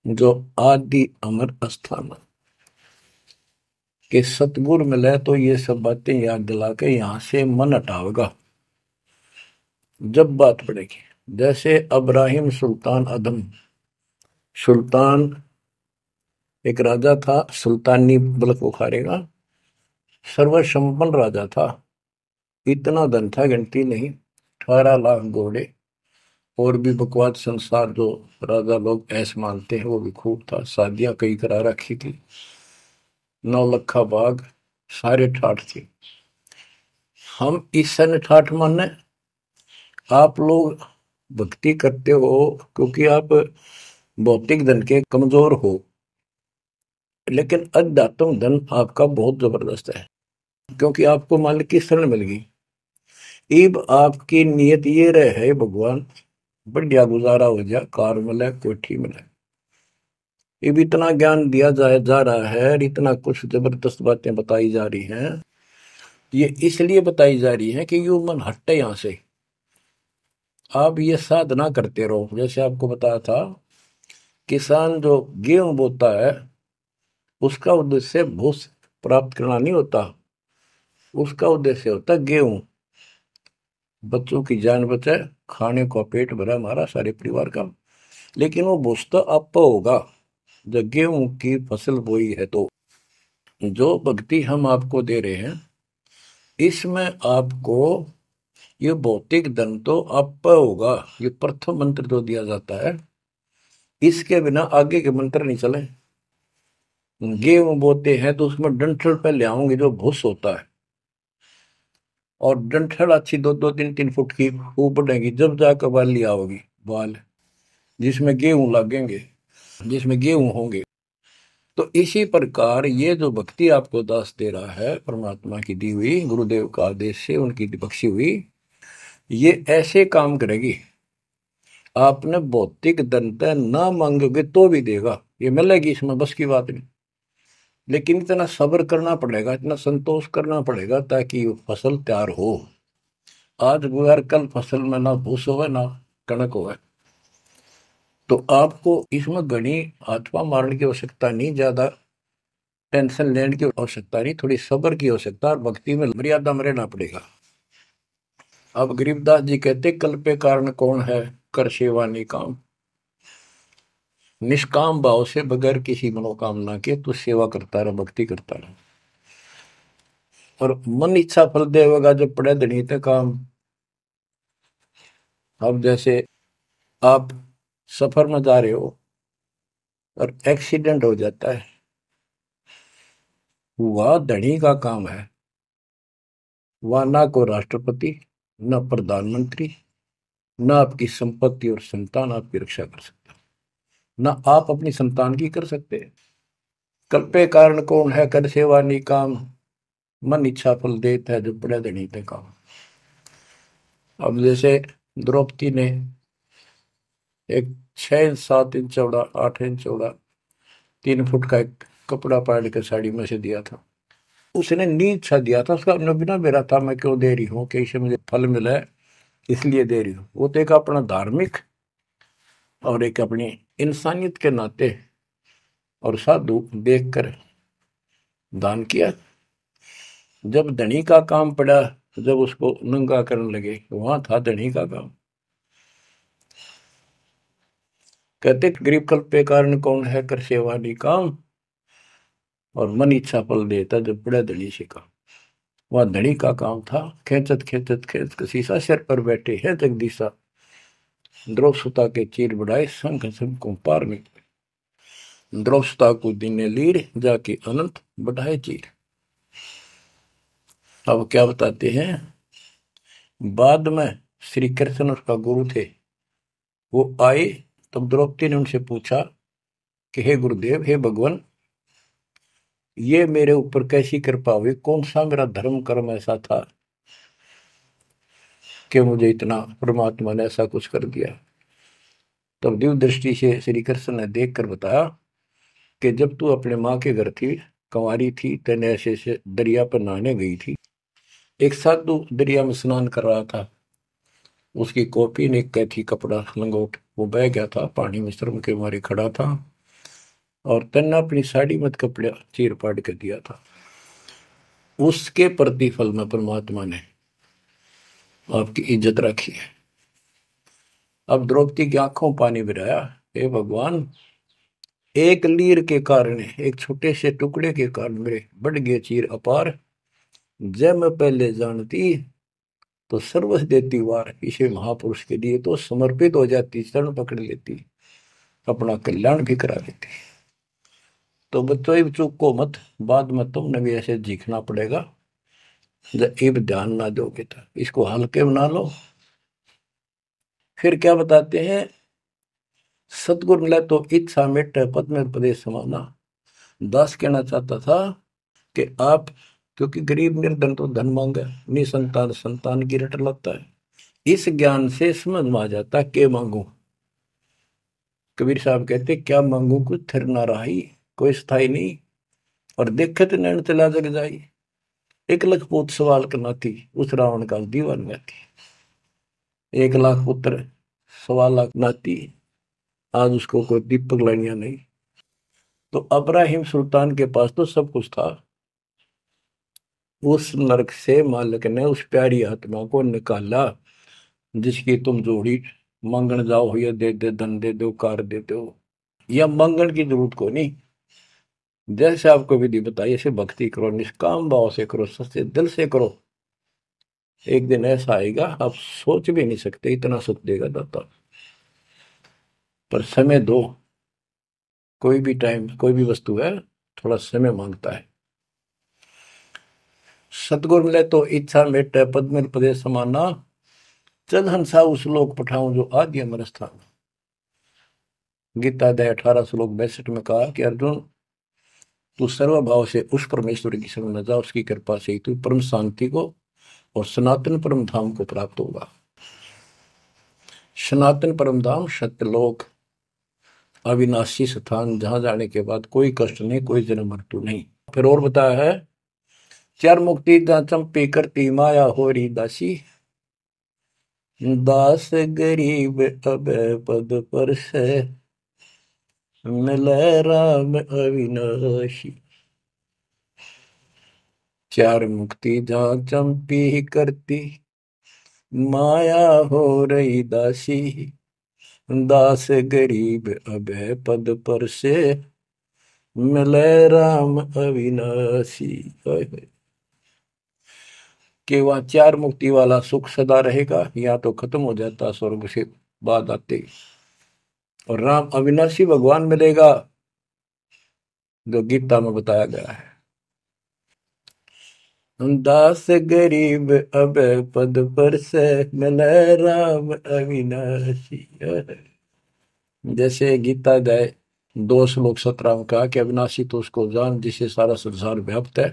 जो आदि अमर अस्थान। कि सतगुर मिले तो ये सब बातें याद दिला के यहां से मन हटावेगा जब बात पड़ेगी। जैसे अब्राहिम सुल्तान अदम, सुल्तान एक राजा था, सुल्तानी मुल्क बुखारेगा, सर्वसंपन्न राजा था, इतना धन था गिनती नहीं, 18 लाख घोड़े, और भी बकवास संसार जो राजा लोग ऐसे मानते हैं वो भी खूब था, शादियां कई करा रखी थी, 9 लखा बाग, सारे ठाठ थे। हम इस सन ठाठ माने, आप लोग भक्ति करते हो क्योंकि आप भौतिक धन के कमजोर हो, लेकिन अध्यात्म धन आपका बहुत जबरदस्त है, क्योंकि आपको मालिक की शरण मिल गई। इब आपकी नीयत ये रहे भगवान बढ़िया गुजारा हो जाए, कार मिले, कोठी मिले। इब इतना ज्ञान दिया जाए जा रहा है और इतना कुछ जबरदस्त बातें बताई जा रही हैं, ये इसलिए बताई जा रही है कि यू मन हटे यहां से। आप ये साधना करते रहो, जैसे आपको बताया था, किसान जो गेहूं बोता है उसका उद्देश्य भूस प्राप्त करना नहीं होता, उसका उद्देश्य होता है गेहूं, बच्चों की जान बचे, खाने को पेट भरा हमारा सारे परिवार का। लेकिन वो भूस तो आप होगा जब गेहूं की फसल बोई है। तो जो भक्ति हम आपको दे रहे हैं इसमें आपको ये भौतिक धन तो आप होगा, ये प्रथम मंत्र जो दिया जाता है, इसके बिना आगे के मंत्र नहीं चले। गेहूं बोते हैं तो उसमें डंठल पहले आओगे जो भूस होता है, और डंठल अच्छी 2-2, 3-3 फुट की खूब बढ़ेगी, जब जाकर बाली आओगी, बाल जिसमें गेहूं लगेंगे, जिसमें गेहूं होंगे। तो इसी प्रकार ये जो भक्ति आपको दास दे रहा है, परमात्मा की दी हुई, गुरुदेव का आदेश से उनकी बख्शी हुई, ये ऐसे काम करेगी, आपने भौतिक धनता ना मांगोगे तो भी देगा, ये मिलेगी, इसमें बस की बात नहीं। लेकिन इतना सब्र करना पड़ेगा, इतना संतोष करना पड़ेगा ताकि वो फसल तैयार हो। आज गुआर कल फसल में ना भूस हो ना कणक हो, तो आपको इसमें घनी आत्मा मारने की आवश्यकता नहीं, ज्यादा टेंशन लेने की आवश्यकता नहीं, थोड़ी सब्र की आवश्यकता, और भक्ति में मर्यादा में रहना पड़ेगा। अब गरीबदास जी कहते कल पे कारण कौन है, कर सेवा निकाम, निष्काम भाव से बगैर किसी मनोकामना के तू सेवा करता रहे, भक्ति करता रहे, और मन इच्छा फल देगा जब पड़े धनी ते काम। अब जैसे आप सफर में जा रहे हो और एक्सीडेंट हो जाता है, वह धनी का काम है, वह ना को राष्ट्रपति, न प्रधानमंत्री, न आपकी संपत्ति और संतान आपकी रक्षा कर सकता, न आप अपनी संतान की कर सकते। कल्पे कारण कौन है कर सेवा निकाम, मन इच्छा फल देता है जो पड़े धनी पे काम। अब जैसे द्रौपदी ने एक 6 7 इंच चौड़ा 8 इंच चौड़ा 3 फुट का एक कपड़ा पाड़ के साड़ी में से दिया था। उसने नीच सा दिया था, उसका बिना मेरा था मैं क्यों दे रही हूँ कि इससे मुझे फल मिला है इसलिए दे रही हूँ। वो तो एक अपना धार्मिक और एक अपनी इंसानियत के नाते और साधु देखकर दान किया। जब धनी का काम पड़ा, जब उसको नंगा करने लगे, वहां था धनी का काम। कहते गरीब कल्प पे कारण कौन है कर सेवा निकाम, और मन इच्छा फल देता जब बड़ा धनी से काम। वह धनी का काम था, खेचत खेचत खेच के शीशा सिर पर बैठे हैं जगदीशा, द्रौव सुता के चीर बढ़ाए संग संग को पार में। द्रौव सुता को दीने लीर जाके अनंत बढ़ाए चीर। अब क्या बताते हैं, बाद में श्री कृष्ण उसका गुरु थे, वो आए तब द्रौपदी ने उनसे पूछा कि हे गुरुदेव, हे भगवान, ये मेरे ऊपर कैसी कृपा हुई, कौन सा मेरा धर्म कर्म ऐसा था कि मुझे इतना परमात्मा ने ऐसा कुछ कर दिया। तब दिव्य दृष्टि से श्री कृष्ण ने देख कर बताया कि जब तू अपने माँ के घर थी, कंवारी थी, तेने ऐसे से दरिया पर नहाने गई थी। एक साधु दरिया में स्नान कर रहा था, उसकी कॉपी ने कैथी कपड़ा लंगोट वो बह गया था, पानी में शर्म के मारे खड़ा था, और तन्ने अपनी साड़ी मत कपड़ा चीर पाड़ के दिया था। उसके प्रतिफल में परमात्मा ने आपकी इज्जत रखी है। अब द्रौपदी की आंखों पानी गिराया, हे भगवान, एक लीर के कारण, एक छोटे से टुकड़े के कारण मेरे बढ़ गए चीर अपार। जब मैं पहले जानती तो सर्वस्व देती वार, इसे महापुरुष के लिए तो समर्पित हो जाती, चरण पकड़ लेती, अपना कल्याण भी करा लेती। तो बच्चों चूक को मत, बाद में तुमने भी ऐसे जीखना पड़ेगा। जब इब ध्यान ना दोगे तो इसको हल्के बना लो। फिर क्या बताते हैं, सतगुरु मिला तो इच्छा मिट पद में प्रदेश समाना। दास कहना चाहता था कि आप, क्योंकि गरीब निर्धन तो धन मांगे, निसंतान संतान की रट लगता है। इस ज्ञान से समझ में आ जाता के मांगू। कबीर साहब कहते क्या मांगू कुछ थिर ना रही, कोई स्थाई नहीं, और देखे तो नैन चला जग जाई। 1 लाख पूत सवाल करना थी, उस रावण का दीवान थी। 1 लाख पुत्र 1.25 लाख नाती, आज उसको कोई दीपक लाइनिया नहीं। तो अब्राहिम सुल्तान के पास तो सब कुछ था। उस नरक से मालिक ने उस प्यारी आत्मा को निकाला जिसकी तुम जोड़ी मांगण जाओ, या दे दे धन दे दो कार दे दो, या मांगण की जरूरत को नहीं। जैसे आपको विधि बताई ऐसे भक्ति करो, निष्काम भाव से करो, सच्चे दिल से करो। एक दिन ऐसा आएगा आप सोच भी नहीं सकते, इतना सुख देगा दाता। पर समय दो, कोई भी टाइम कोई भी वस्तु है थोड़ा समय मांगता है। सतगुरु मिले तो इच्छा मेटे पद में पदे समाना, चल हंसा उस लोक पठाऊं जो आदि अमर स्थान। गीता अध्याय 18 श्लोक 62 में कहा कि अर्जुन, तू सर्वभाव से उस परमेश्वर की शरण में जा, उसकी कृपा से तू परम शांति को और सनातन परम धाम को प्राप्त होगा। सनातन परम धाम सत्यलोक, अविनाशी स्थान, जहां जाने के बाद कोई कष्ट नहीं, कोई जन्म मृत्यु नहीं। फिर और बताया है, चार मुक्ति जहां चंपी करती माया हो रही दासी, दास गरीब अब पद पर से मिले राम अविनाशी। चार मुक्ति जहां चंपी करती माया हो रही दासी, दास गरीब अब पद पर से मिले राम अविनाशी। कि वह चार मुक्ति वाला सुख सदा रहेगा, या तो खत्म हो जाता स्वर्ग से बाद आते, और राम अविनाशी भगवान मिलेगा जो गीता में बताया गया है। दास गरीब अब पद पर से मिले राम अविनाशी। जैसे गीता अध्याय दो श्लोक 17 में कहा कि अविनाशी तो उसको जान जिसे सारा संसार व्याप्त है,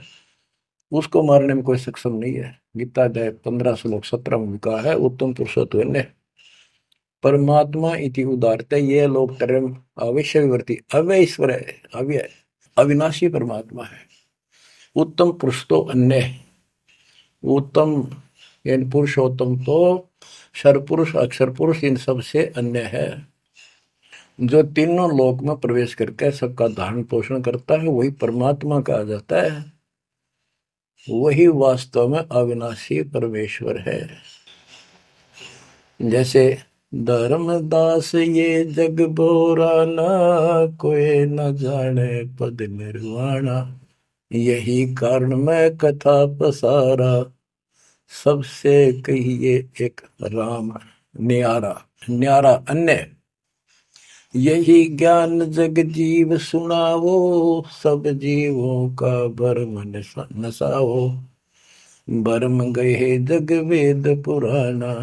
उसको मारने में कोई सक्षम नहीं है। गीता अध्याय 15 श्लोक 17 में कहा है, उत्तम पुरुषोत्तम परमात्मा इति उदारते ये लोग तरम अविश्यवर्ती अव्यय ईश्वर है, अव्यय अविनाशी परमात्मा है। उत्तम पुरुष तो अन्य, उत्तम यानी पुरुषोत्तम तो सर्वपुरुष अक्षर पुरुष इन सब से अन्य है। जो तीनों लोक में प्रवेश करके सबका धारण पोषण करता है वही परमात्मा कहा जाता है, वही वास्तव में अविनाशी परमेश्वर है। जैसे धर्मदास ये जग बोरा ना, कोई न जाने पद निर्वाणा, यही कारण मैं कथा पसारा, सबसे कहिए एक राम न्यारा। न्यारा अन्य, यही ज्ञान जग जीव सुनावो, सब जीवों का भरम नसाओ, भरम गए जग वेद पुराना,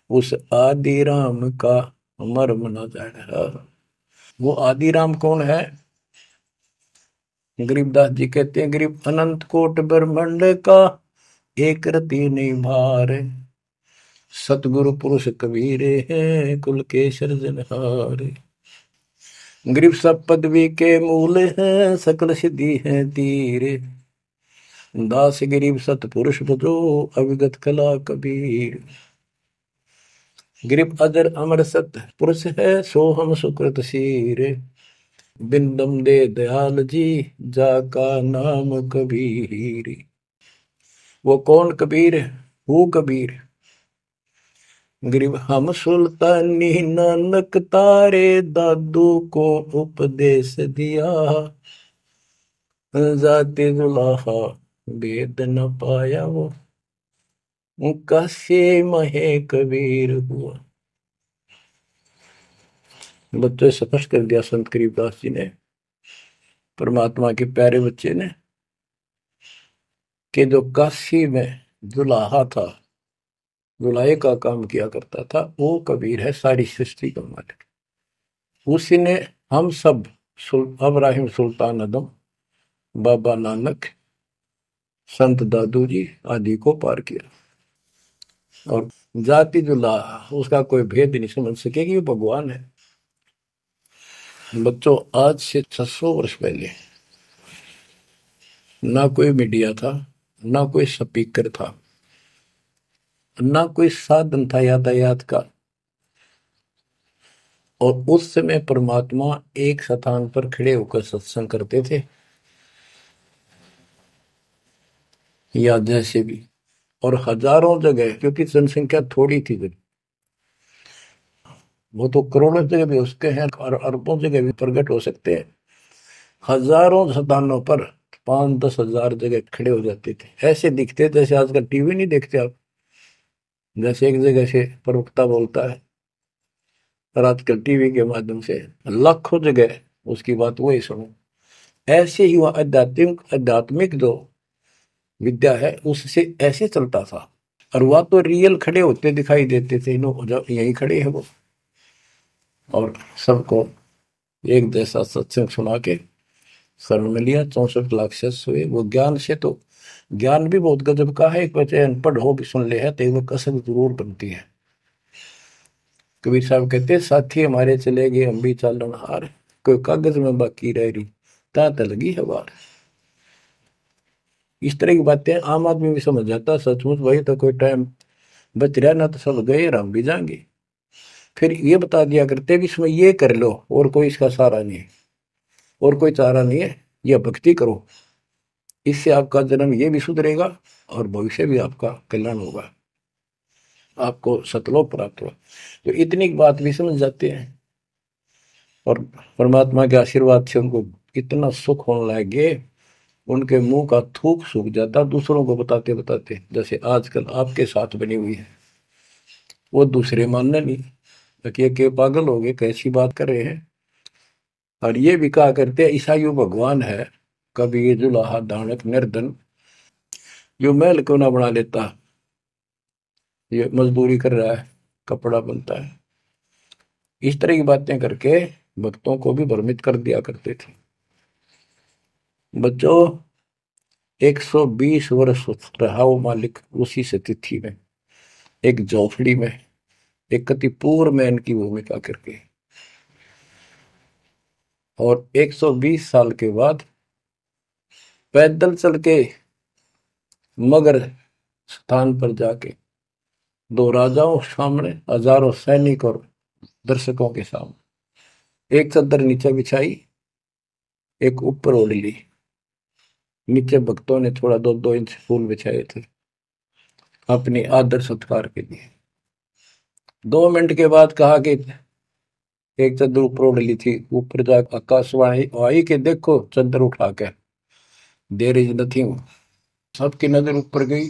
उस आदि राम का मर्म न जाना। वो आदि राम कौन है? गरीबदास जी कहते हैं, गरीब अनंत कोट ब्रह्मांड का एक रति नहीं भार, सतगुरु पुरुष कबीरे हैं कुल के सृजनहार। गरीब सब पदवी के मूल हैं, सकल सिद्धि है तीर, दास गरीब सतपुरुष भजो अविगत कला कबीर। गरीब अजर अमर सत पुरुष है, सो हम सुकृत शीर, बिंदम दे दयाल जी जाका नाम कबीर। वो कौन कबीर है? वो कबीर गरीब हम सुल्तानी नानक तारे, दादू को उपदेश दिया, जाति जुलाहा वेद न पाया, वो कासे महे कबीर हुआ। बच्चों स्पष्ट कर दिया संत गरीबदास जी ने, परमात्मा के प्यारे बच्चे ने, कि जो काशी में जुलाहा था, जुलाहे का काम किया करता था, वो कबीर है, सारी सृष्टि का मालिक। उसी ने हम सब अब्राहिम सुल्तान आदम, बाबा नानक, संत दादू जी आदि को पार किया। और जाति जुलाहा उसका कोई भेद नहीं समझ सके कि वो भगवान है। बच्चों आज से 600 वर्ष पहले ना कोई मीडिया था, ना कोई स्पीकर था, ना कोई साधन था यातायात का, और उस समय परमात्मा एक स्थान पर खड़े होकर सत्संग करते थे, या जैसे भी, और हजारों जगह, क्योंकि जनसंख्या थोड़ी थी जब, वो तो करोड़ों जगह भी उसके हैं और अरबों जगह भी प्रकट हो सकते हैं। हजारों स्थानों पर 5-10 हजार जगह खड़े हो जाते थे, ऐसे दिखते जैसे आजकल टीवी नहीं देखते आप, जैसे एक जगह से प्रवक्ता बोलता है और आजकल टीवी के माध्यम से लाखों जगह उसकी बात वही सुनो। ऐसे ही वह आध्यात्मिक जो विद्या है उससे ऐसे चलता था, और वह तो रियल खड़े होते दिखाई देते थे, यही खड़े हैं वो, और सबको एक जैसा सत्संग सुना के शरण में लिया। 64 लाख शिष्य हुए। वो ज्ञान से तो, ज्ञान भी बहुत गजब का है, एक बच्चे अनपढ़ हो भी सुन ले है तो वो कसक जरूर बनती है। कबीर साहब कहते, साथी हमारे चले गए हम भी चालन हार, कोई कागज में बाकी रह रही तात लगी है बार। इस तरह की बातें आम आदमी भी समझ जाता, सचमुच वही तो कोई टाइम बच रहा ना, तो सब गए हम भी जाएंगे। फिर ये बता दिया करते भी इसमें ये कर लो और कोई इसका सहारा नहीं है, और कोई चारा नहीं है, यह भक्ति करो, इससे आपका जन्म ये भी सुधरेगा और भविष्य भी आपका कल्याण होगा, आपको सतलोक प्राप्त होगा। तो इतनी बात भी समझ जाते हैं, और परमात्मा के आशीर्वाद से उनको इतना सुख होने लगे, उनके मुंह का थूक सूख जाता दूसरों को बताते बताते, जैसे आजकल आपके साथ बनी हुई है। वो दूसरे मानने नहीं कि के पागल हो गए, कैसी बात कर रहे हैं। और ये भी कहा करते ईसाइयों भगवान है, कबीर जुलाहा दानक निर्धन, जो महल क्यों ना बना लेता, ये मजदूरी कर रहा है, कपड़ा बनता है, इस तरह की बातें करके भक्तों को भी भ्रमित कर दिया करते थे। बच्चों, 120 वर्ष रहा वो मालिक उसी से तिथि में, एक झोपड़ी में, एक कति पूर्व मैन की भूमिका करके। और 120 साल के बाद पैदल चल के मगर स्थान पर जाके, दो राजाओं के सामने, हजारों सैनिक और दर्शकों के सामने, एक चादर नीचे बिछाई, एक ऊपर ओढ़ ली। नीचे भक्तों ने थोड़ा 2-2 इंच फूल बिछाए थे अपनी आदर सत्कार के लिए। 2 मिनट के बाद कहा कि एक चादर ऊपर ओढ़ ली थी, ऊपर जाकर आकाशवाणी आई कि देखो चादर उठा के, देर इज नथिंग। सबकी नजर ऊपर गई।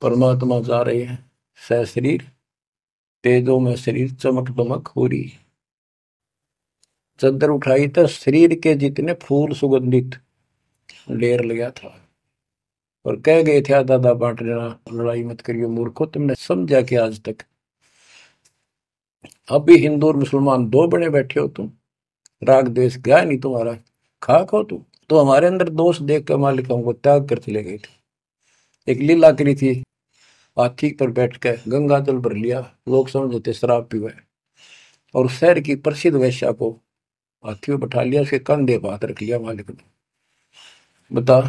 परमात्मा जा रहे हैं सशरीर, तेजो में शरीर चमक दमक हो रही। चादर उठाई तो शरीर के जितने फूल सुगंधित ढेर लगा था। और कह गए थे दादा बांट लेना, लड़ाई मत करियो मूर्खो, तुमने समझा कि आज तक अब भी हिंदू और मुसलमान दो बने बैठे हो तुम, राग द्वेष गया नहीं तुम्हारा, खाक हो तुम। तो हमारे अंदर दोष देख कर मालिक हमको त्याग कर चले गए थे। एक लीला करी थी, हाथी पर बैठ कर गंगा जल भर लिया, लोग समझते थे शराब पीवे, और शहर की प्रसिद्ध वेश्या को हाथी में बैठा लिया, उसके कंधे पर हाथ रख लिया मालिक ने। बता,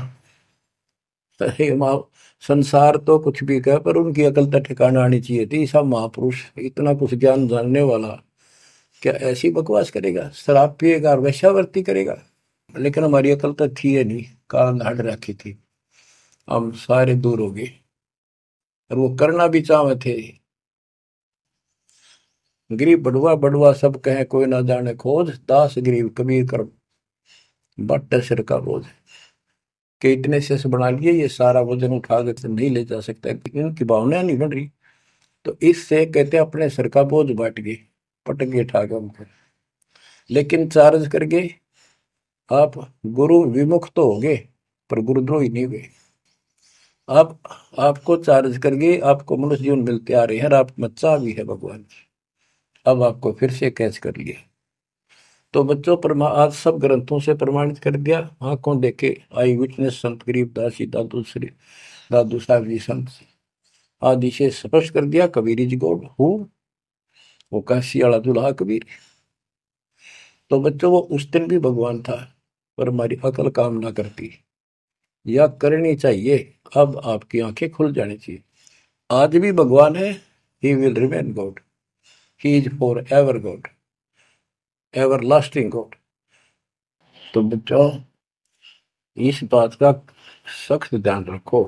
हे माँ, संसार तो कुछ भी कहे पर उनकी अकल तो ठिकाना आनी चाहिए थी। सब महापुरुष, इतना कुछ ज्ञान जानने वाला, क्या ऐसी बकवास करेगा, शराब पिएगा और वेश्यावृत्ति करेगा। लेकिन हमारी अकल तो थी है नहीं, काल हट रखी थी, हम सारे दूर हो गए। और वो करना भी चाहे थे। गरीब बड़ुआ बड़ुआ सब कहे कोई ना जाने खोज, दास गरीब कबीर कर बट सिर का बोझ। कि इतने से बना लिए, ये सारा वजन उठा के तो नहीं ले जा सकता, इनकी भावना नहीं बन रही। तो इससे कहते अपने सिर का बोझ बांट गए, पटक गए उठा के हमको। लेकिन चार्ज करके आप गुरु विमुख तो हो गए, पर गुरुद्रोही नहीं हुए। आप आपको चार्ज करके आपको मनुष्य जीवन मिलते आ रहे हैं, और आप बच्चा भी है भगवान। अब आपको फिर से कैच कर लिया। तो बच्चों, आज सब ग्रंथों से प्रमाणित कर दिया, आंखों देखे आई विटनेस संत गरीबदास जी, दादू श्री दादू साहब जी संत आदि से स्पष्ट कर दिया। कबीर इज गॉड हु, वो काशी वाला दुल्हा कबीर। तो बच्चों, वो उस दिन भी भगवान था, पर हमारी अकल काम ना करती, या करनी चाहिए। अब आपकी आंखें खुल जानी चाहिए। आज भी भगवान है, he will remain God, he is for ever God, ever lasting God. तो बच्चों, इस बात का सख्त ध्यान रखो।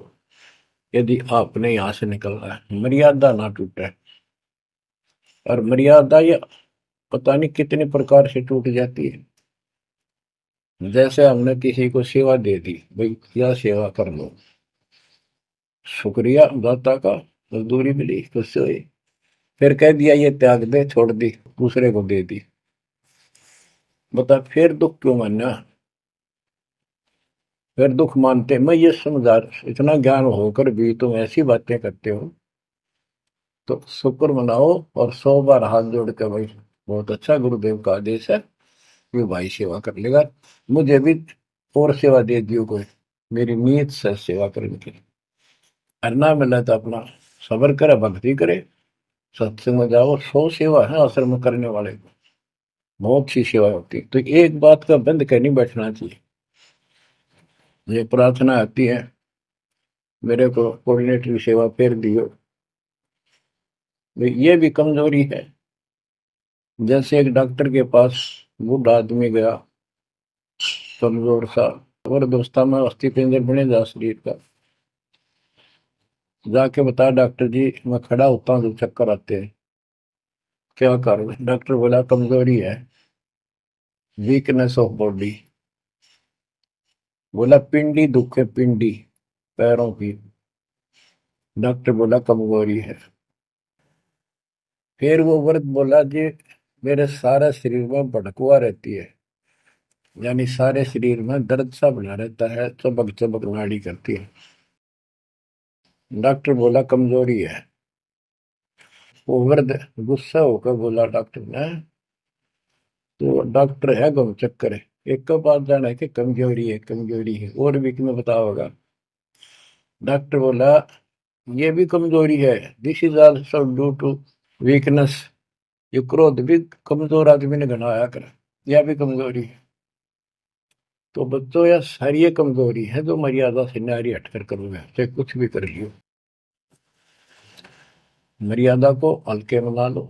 यदि आपने यहां से निकलना है, मर्यादा ना टूटे। और मर्यादा ये पता नहीं कितने प्रकार से टूट जाती है। जैसे हमने किसी को सेवा दे दी, भाई क्या सेवा कर लो, शुक्रिया दाता का, मजदूरी मिली, खुश हुई। फिर कह दिया ये त्याग दे, छोड़ दी, दूसरे को दे दी। बता फिर दुख क्यों मानना। फिर दुख मानते, मैं ये समझा, इतना ज्ञान होकर भी तुम ऐसी बातें करते हो, तो शुक्र मनाओ और 100 बार हाथ जोड़ के, भाई बहुत अच्छा, गुरुदेव का आदेश है, ये भाई सेवा कर लेगा, मुझे भी और सेवा दे दियो कोई, मेरी नीयत से सेवा करने की। करना मिला तो अपना सबर करे, भक्ति करे, सत्संग में जाओ। 100 सेवा है असल में करने वाले को, बहुत सी सेवा होती है। तो एक बात का बंद कर नहीं बैठना चाहिए। ये प्रार्थना आती है, मेरे को कोऑर्डिनेटर की सेवा फेर दियो, ये भी कमजोरी है। जैसे एक डॉक्टर के पास बूढ़ा आदमी गया, कमजोर सा, और दोस्ता में अस्थि पिंजर बने जा शरीर का, जाके बता डॉक्टर जी मैं खड़ा होता हूँ तो चक्कर आते हैं, क्या करूं। डॉक्टर बोला कमजोरी है, वीकनेस ऑफ बॉडी। बोला पिंडी दुख है, पिंडी पैरों की। डॉक्टर बोला कमजोरी है। फिर वो वर्द बोला जी मेरे सारे शरीर में भड़कुआ रहती है, यानी सारे शरीर में दर्द सा बना रहता है, चबक चबक नाड़ी करती है। डॉक्टर बोला कमजोरी है। वो वृद्ध गुस्सा होकर बोला डॉक्टर ने, तो डॉक्टर है घूम चक्कर है, एक के पास जाना है कि कमजोरी है कमजोरी है, और भी तुम्हें बताओगा। डॉक्टर बोला ये भी कमजोरी है, this is also due to weakness. ये क्रोध भी कमजोर आदमी ने घना आया कर, यह भी कमजोरी है। तो बच्चों यह सारी ये कमजोरी है जो मर्यादा से नारी हटकर करोगे, चाहे कुछ भी कर लियो। मर्यादा को हल्के में ला लो।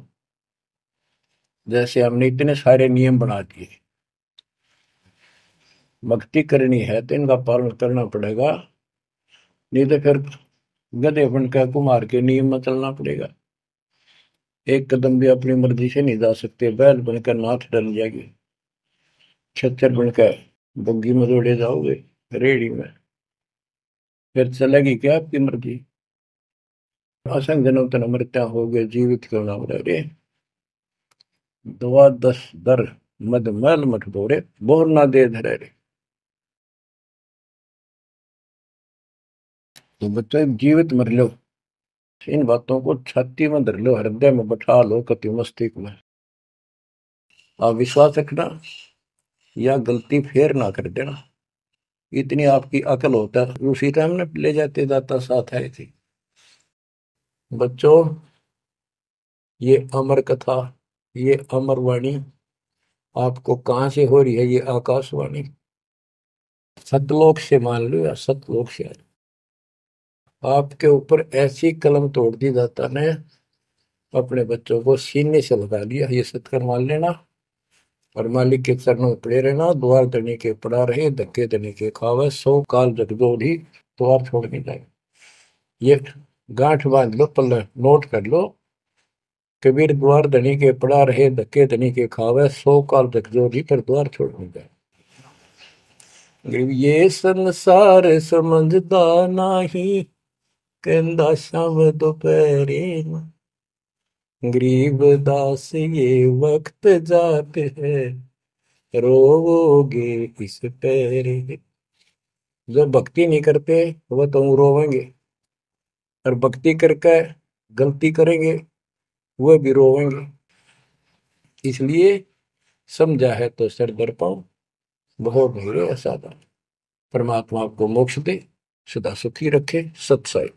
जैसे हमने इतने सारे नियम बना दिए, भक्ति करनी है तो इनका पालन करना पड़ेगा, नहीं तो फिर गधे बनकर कुमार के नियम में चलना पड़ेगा। एक कदम भी अपनी मर्जी से नहीं जा सकते, बैल बनकर नाथ डल जाएगी, छच्चर बनकर बग्गी में दौड़े जाओगे रेड़ी में, फिर चलेगी क्या आपकी मर्जी। असंग जन्म तन मृत्या हो गए जीवित क्यों ना रे, दुआ दस दर मद मैल मठ बोरे, बोर ना दे धरे रे। तो बच्चों जीवित मर लो, इन बातों को छाती में धर लो, हृदय में बैठा लो, कति मस्तिष्क में। आप विश्वास रखना, या गलती फेर ना कर देना, इतनी आपकी अकल होता है। उसी टाइम ने ले जाते दाता साथ आए थे। बच्चों ये अमर कथा, ये अमर वाणी आपको कहां से हो रही है? ये आकाशवाणी सतलोक से मान लो, या सतलोक से। आपके ऊपर ऐसी कलम तोड़ दी दाता ने, अपने बच्चों को सीने से लगा लिया। ये सत्कर मान लेना, और मालिक के चरणों में पड़े रहना। द्वार धनी के पड़ा रहे, धक्के धनी के खावे, सौ काल जगदोधी द्वार छोड़ नहीं जाए। ये गांठ बांध लो, पल्ले नोट कर लो। कबीर द्वार धनी के पड़ा रहे, धक्के धनी के खावे, सौ काल जगदोधी पर द्वार छोड़ नहीं जाए। ये संसार समझदा नाही, कहंदा शाम दोपहरे, गरीब दास ये वक्त जाते है, रोवोगे इस पैरे। जो भक्ति नहीं करते वो तो रोवेंगे, और भक्ति करके गलती करेंगे वो भी रोवेंगे। इसलिए समझा है तो सर दर पाओ, बहुत भरे असाधा। परमात्मा आपको मोक्ष दे, सदा सुखी रखे। सत्संग।